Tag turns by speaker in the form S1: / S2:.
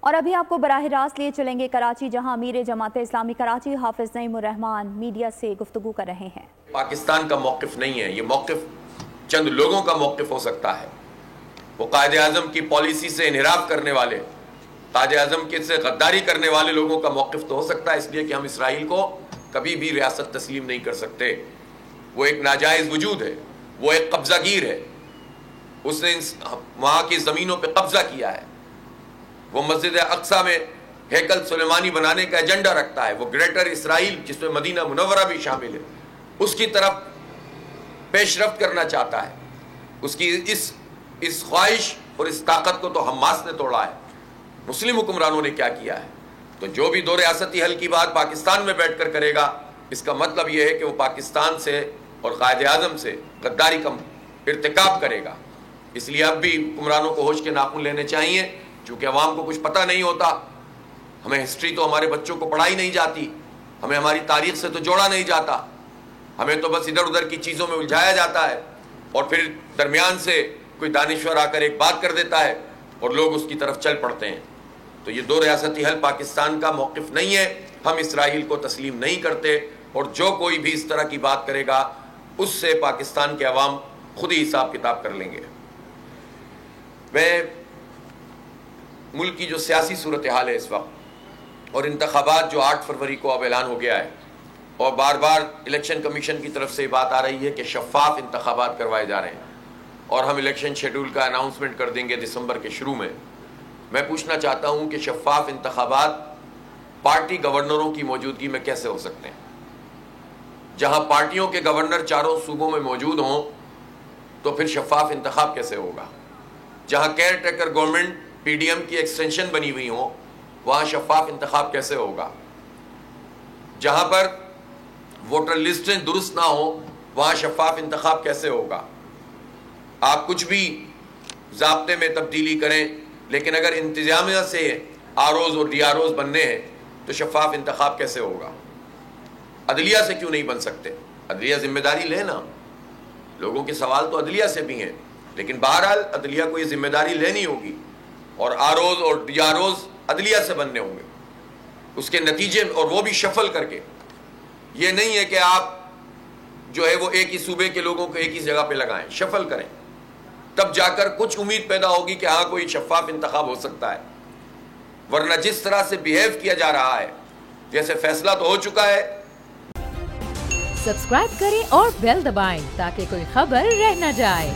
S1: اور ابھی آپ کو براہ راست لیے چلیں گے کراچی، جہاں امیر جماعت اسلامی کراچی حافظ نعیم الرحمان میڈیا سے گفتگو کر رہے ہیں۔
S2: پاکستان کا موقف نہیں ہے، یہ موقف چند لوگوں کا موقف ہو سکتا ہے۔ وہ قائد اعظم کی پالیسی سے انحراف کرنے والے، قائد اعظم کے سے غداری کرنے والے لوگوں کا موقف تو ہو سکتا ہے، اس لیے کہ ہم اسرائیل کو کبھی بھی ریاست تسلیم نہیں کر سکتے۔ وہ ایک ناجائز وجود ہے، وہ ایک قبضہ گیر ہے، اس نے وہاں کی زمینوں پہ قبضہ کیا ہے۔ وہ مسجد اقصیٰ میں ہیکل سلیمانی بنانے کا ایجنڈا رکھتا ہے۔ وہ گریٹر اسرائیل جس میں مدینہ منورہ بھی شامل ہے، اس کی طرف پیش رفت کرنا چاہتا ہے۔ اس کی اس خواہش اور اس طاقت کو تو حماس نے توڑا ہے۔ مسلم حکمرانوں نے کیا کیا ہے؟ تو جو بھی دو ریاستی حل کی بات پاکستان میں بیٹھ کر کرے گا، اس کا مطلب یہ ہے کہ وہ پاکستان سے اور قائد اعظم سے غداری کا ارتکاب کرے گا۔ اس لیے اب بھی حکمرانوں کو ہوش کے ناخن لینے چاہیے، چونکہ عوام کو کچھ پتہ نہیں ہوتا۔ ہمیں ہسٹری تو ہمارے بچوں کو پڑھائی نہیں جاتی، ہمیں ہماری تاریخ سے تو جوڑا نہیں جاتا، ہمیں تو بس ادھر ادھر کی چیزوں میں الجھایا جاتا ہے، اور پھر درمیان سے کوئی دانشور آ کر ایک بات کر دیتا ہے اور لوگ اس کی طرف چل پڑتے ہیں۔ تو یہ دو ریاستی حل پاکستان کا موقف نہیں ہے، ہم اسرائیل کو تسلیم نہیں کرتے، اور جو کوئی بھی اس طرح کی بات کرے گا اس سے پاکستان کے عوام خود ہی حساب کتاب کر لیں گے۔ میں ملک کی جو سیاسی صورتحال ہے اس وقت، اور انتخابات جو 8 فروری کو اب اعلان ہو گیا ہے، اور بار بار الیکشن کمیشن کی طرف سے بات آ رہی ہے کہ شفاف انتخابات کروائے جا رہے ہیں، اور ہم الیکشن شیڈول کا اناؤنسمنٹ کر دیں گے دسمبر کے شروع میں۔ میں پوچھنا چاہتا ہوں کہ شفاف انتخابات پارٹی گورنروں کی موجودگی میں کیسے ہو سکتے ہیں؟ جہاں پارٹیوں کے گورنر چاروں صوبوں میں موجود ہوں تو پھر شفاف انتخاب کیسے ہوگا؟ جہاں care taker government P D M کی ایکسٹینشن بنی ہوئی ہوں، وہاں شفاف انتخاب کیسے ہوگا؟ جہاں پر ووٹر لسٹیں درست نہ ہوں، وہاں شفاف انتخاب کیسے ہوگا؟ آپ کچھ بھی ضابطے میں تبدیلی کریں، لیکن اگر انتظامیہ سے آر اوز اور ڈی آر اوز بننے ہیں تو شفاف انتخاب کیسے ہوگا؟ عدلیہ سے کیوں نہیں بن سکتے؟ عدلیہ ذمہ داری لینا، لوگوں کے سوال تو عدلیہ سے بھی ہیں، لیکن بہرحال عدلیہ کو یہ ذمہ داری لینی ہوگی، اور آر اوز اور ڈی آر اوز عدلیہ سے بننے ہوں گے۔ اس کے نتیجے میں، اور وہ بھی شفل کر کے، یہ نہیں ہے کہ آپ جو ہے وہ ایک ہی صوبے کے لوگوں کو ایک ہی جگہ پہ لگائیں، شفل کریں، تب جا کر کچھ امید پیدا ہوگی کہ ہاں کوئی شفاف انتخاب ہو سکتا ہے۔ ورنہ جس طرح سے بیہیو کیا جا رہا ہے، جیسے فیصلہ تو ہو چکا ہے۔
S3: سبسکرائب کریں اور بیل دبائیں تاکہ کوئی خبر رہ نہ جائے۔